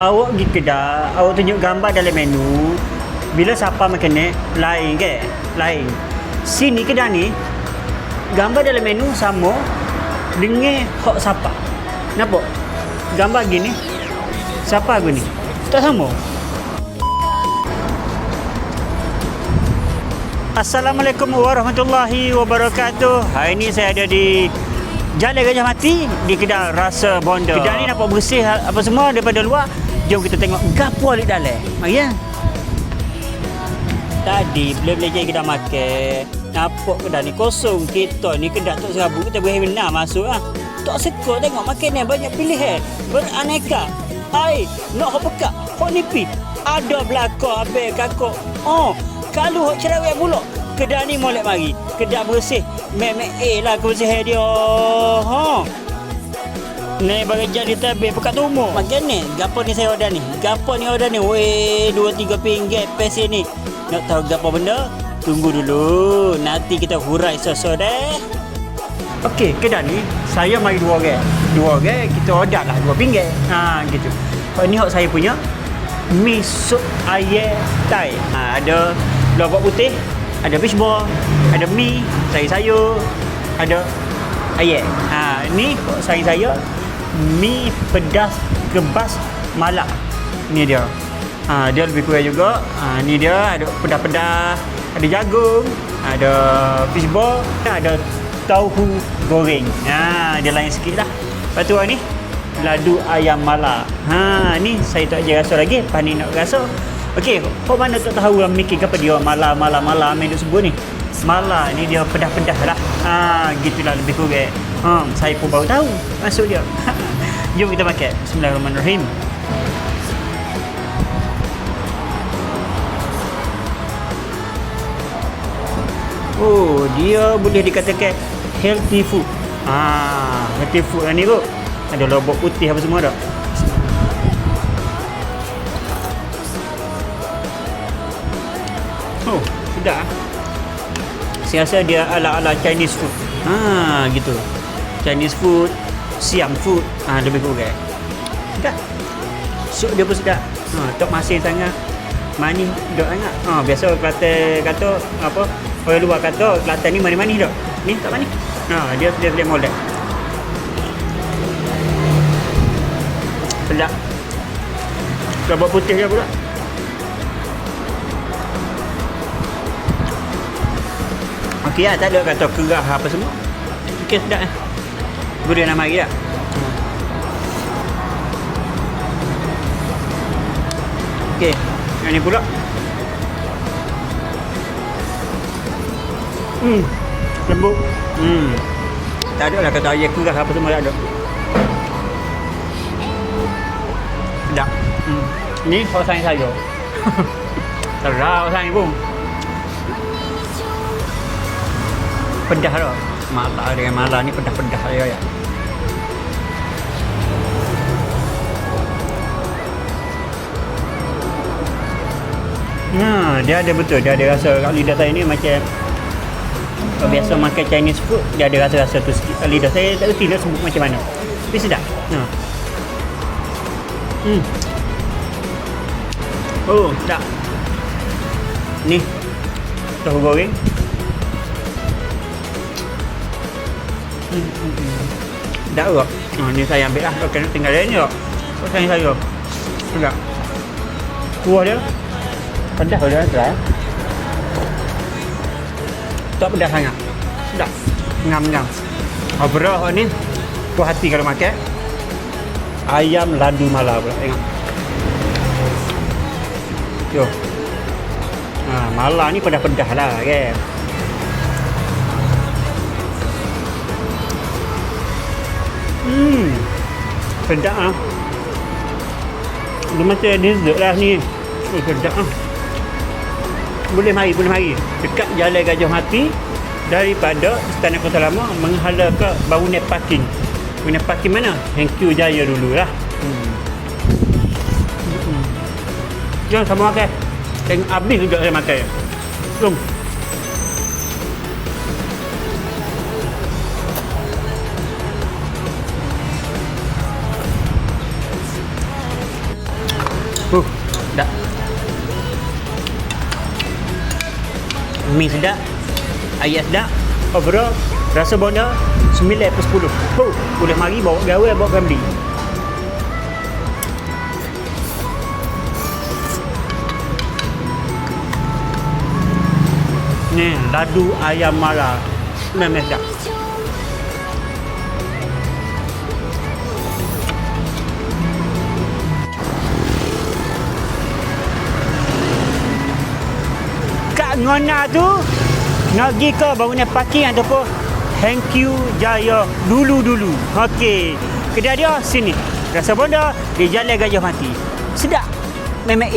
Awak pergi kedai, awak tunjuk gambar dalam menu. Bila siapa makan ni, lain ke? Lain. Sini kedai ni, gambar dalam menu sama dengan hak siapa. Nampak? Gambar gini, siapa aku ni? Tak sama. Assalamualaikum warahmatullahi wabarakatuh. Hari ni saya ada di Jalan Gajah Mati di kedai Rasa Bonda. Kedai ni nampak bersih apa semua daripada luar. Jom kita tengok gapo di dalam. Mari ya. Tadi bila-bila kedai makan, nampak kedai ni kosong. Kita ni kedai tak serabut, kita boleh benar masuk ah. Tak suka tengok makanan banyak pilihan, beraneka. Hai, nak hok pekak, hok nipi. Ada belakang abang kakak. Oh, kalau hok cerewet pula, kedai ni molek mari. Kedai bersih. Mek lah kebersihan dia. Ha. Ni bagi jadi tabir pekat tumur. Makan ni, gapo ni saya order ni? Gapo ni order ni? Weh, 2-3 pinggit pesen ni. Nak tahu gapo benda? Tunggu dulu. Nanti kita hurai sosok deh. Okey, kedai ni saya mari 2 orang. 2 orang kita order lah 2 pinggit. Ha, gitu. Ni hak saya punya mi sup ayam Thai. Ha, ada lobak putih, ada fishball, ada mi, sayur-sayur, ada ayam. Ha, ni saya mi pedas kebas malak. Ni dia. Ha, dia lebih kurang juga. Ha, ni dia ada pedas-pedas, ada jagung, ada fishball, ada tauhu goreng. Ha, dia lain sikit lah. Lepas tu ni ladu ayam mala. Ha, ni saya tak je rasa lagi. Pani nak rasa. Okey, kau mana tak tahu orang mikir apa dia mala main duk sebut ni. Mala ni dia pedas-pedas lah. Ha, gitulah lebih kurang. Ha, saya pun baru tahu masuk dia. Jom kita makan. Bismillahirrahmanirrahim. Oh, dia boleh dikatakan healthy food. Ha, healthy food lah ni kot. Ada lobak putih apa semua dah. Oh, sedap. Saya rasa dia ala-ala Chinese food. Ha, gitu. Chinese food, Siam food. Ha, lebih kurang. Sedap. Sup dia pun sedap. Ha, tak masin sangat. Manis dok sangat. Ha, biasa Kelantan kata apa? Orang luar kata Kelantan ni manis-manis dok. Ni tak manis. Ha, dia sedap molek. Sedap. Lobak putih dia pula. Okey lah, tak ada kata kerah apa semua. Okey, sedap lah. Boleh nak mari tak? Okey, yang ni pula. Lembut. Tak ada lah kata ayam kerah apa semua, tak ada. Sedap. Ni hot saya. Terang saya pun. Pedas dah. Mala dengan mala ni pedas-pedas dia ya. Nah, dia ada betul. Dia ada rasa kat lidah saya ni macam biasa makan Chinese food, dia ada rasa-rasa tu sikit. Kat lidah saya tak reti nak sebut macam mana. Tapi sedap. Nah. Oh, sedap. Ni tahu goreng. Dah ke? Ni saya ambil lah. Kena tinggal lain je. Saya. Sedap. Kuah dia pedas dia try. Tak pedas sangat. Sedap. Ngam-ngam. Overall ni puas hati kalau makan. Ayam ladu mala pula. Tengok. Yo. Ha, mala ni pedas-pedas lah kan. Sedap lah. Dia macam dessert lah ni. Oh, sedap lah. Boleh mari. Dekat Jalan Gajah Mati daripada Istana Kota Lama menghala ke bangunan parking. Bangunan parking mana? Henkyu Jaya dulu lah. Jom sama makan. Tengok habis juga saya makan. Jom. Sedap. Mi sedap. Ayat sedap. Overall, rasa bonda 9/10. Boleh mari bawa gawe, bawa family. Ni, ladu ayam mara. Memang sedap. Kak Ngona tu nak pergi ke bangunan parking ataupun Thank You Jaya dulu-dulu. Okey. Kedai dia sini. Rasa bonda di Jalan Gajah Mati. Sedap. Memang